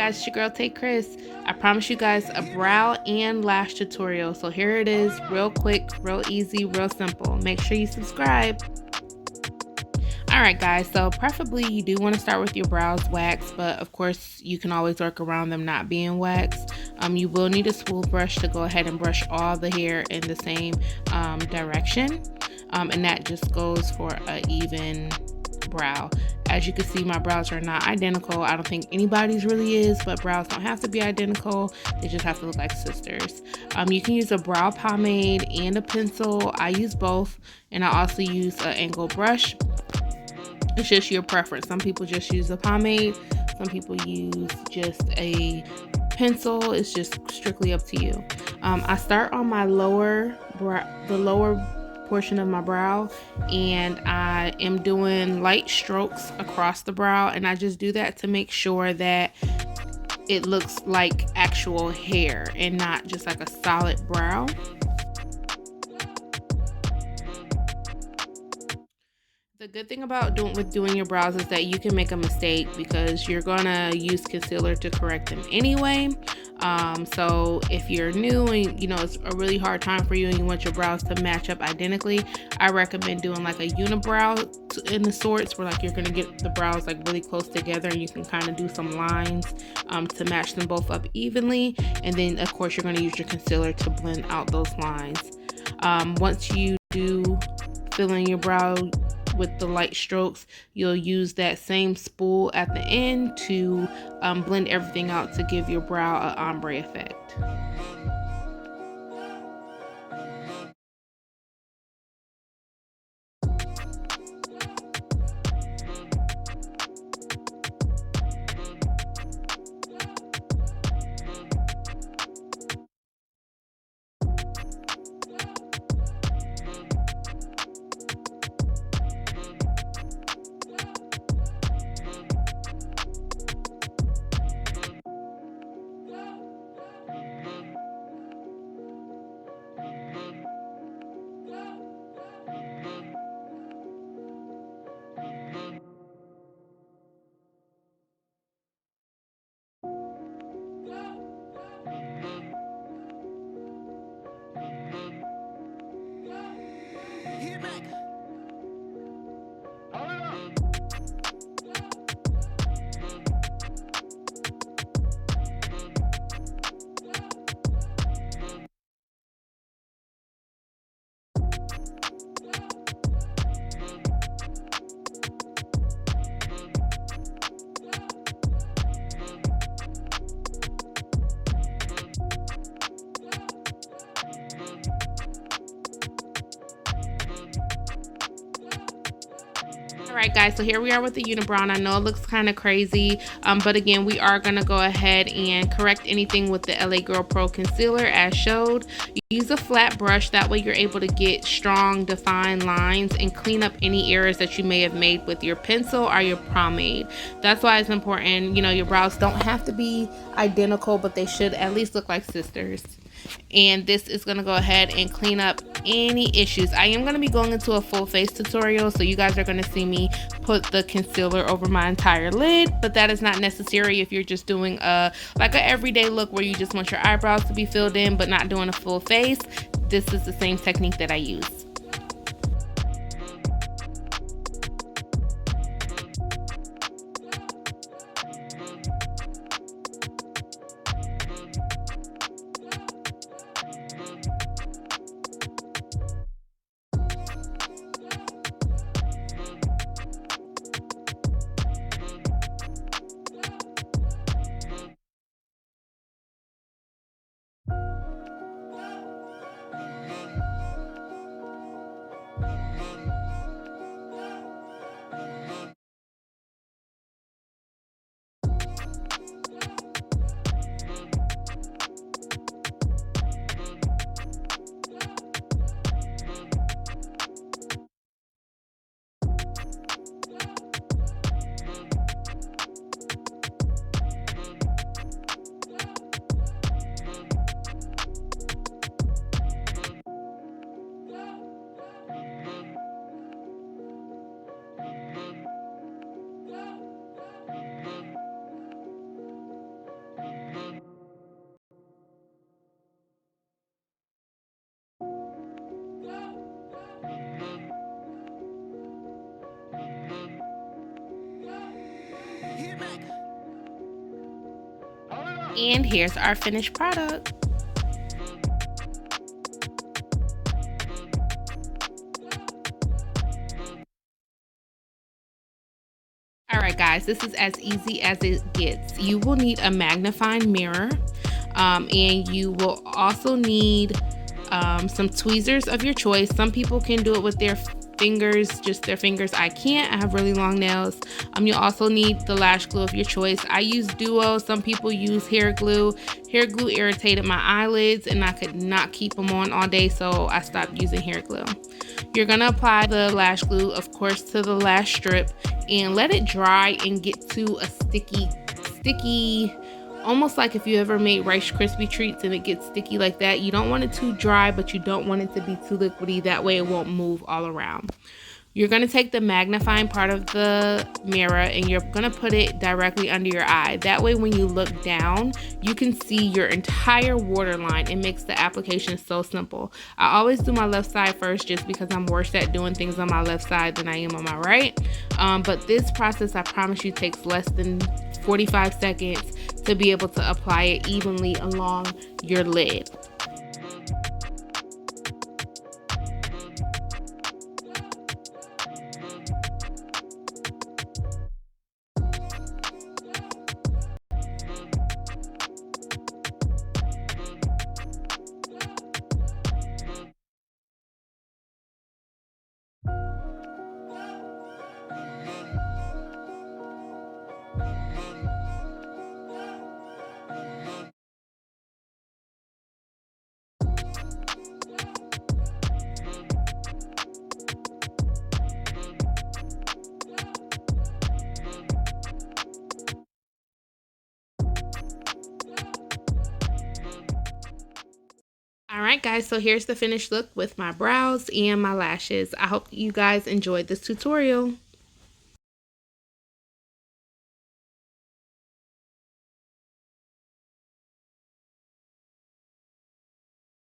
guys, it's your girl Tay Chris. I promise you guys a brow and lash tutorial. So here it is, real quick, real easy, real simple. Make sure you subscribe. Alright guys, so preferably you do want to start with your brows waxed, but of course you can always work around them not being waxed. You will need a spool brush to go ahead and brush all the hair in the same direction, and that just goes for an even brow. As you can see, my brows are not identical. I don't think anybody's really is, but brows don't have to be identical. They just have to look like sisters. You can use a brow pomade and a pencil. I use both, and I also use an angled brush. It's just your preference. Some people just use a pomade. Some people use just a pencil. It's just strictly up to you. I start on my lower portion of my brow, and I am doing light strokes across the brow, and I just do that to make sure that it looks like actual hair and not just like a solid brow. The good thing about doing your brows is that you can make a mistake because you're gonna use concealer to correct them anyway. So if you're new and it's a really hard time for you and you want your brows to match up identically, I recommend doing like a unibrow in the sorts, where like you're gonna get the brows like really close together and you can kind of do some lines to match them both up evenly. And then of course you're gonna use your concealer to blend out those lines. Once you do fill in your brow with the light strokes, you'll use that same spool at the end to blend everything out to give your brow an ombre effect. Alright guys, so here we are with the unibrow. I know it looks kind of crazy, but again, we are going to go ahead and correct anything with the LA Girl Pro Concealer as showed. Use a flat brush, that way you're able to get strong defined lines and clean up any errors that you may have made with your pencil or your pomade. That's why it's important, your brows don't have to be identical, but they should at least look like sisters. And this is going to go ahead and clean up any issues. I am going to be going into a full face tutorial, so you guys are going to see me put the concealer over my entire lid, but that is not necessary if you're just doing like a everyday look where you just want your eyebrows to be filled in but not doing a full face. This is the same technique that I use. And here's our finished product. Alright guys, this is as easy as it gets. You will need a magnifying mirror, and you will also need some tweezers of your choice. Some people can do it with their fingers, just their fingers. I can't, I have really long nails. You'll also need the lash glue of your choice. I use Duo, some people use hair glue. Hair glue irritated my eyelids and I could not keep them on all day, so I stopped using hair glue. You're gonna apply the lash glue, of course, to the lash strip and let it dry and get to a sticky, almost like if you ever made Rice Krispie treats and it gets sticky like that. You don't want it too dry, but you don't want it to be too liquidy. That way it won't move all around. You're going to take the magnifying part of the mirror and you're going to put it directly under your eye. That way when you look down, you can see your entire waterline. It makes the application so simple. I always do my left side first just because I'm worse at doing things on my left side than I am on my right. But this process, I promise you, takes less than 45 seconds to be able to apply it evenly along your lid. Alright guys, so here's the finished look with my brows and my lashes. I hope you guys enjoyed this tutorial.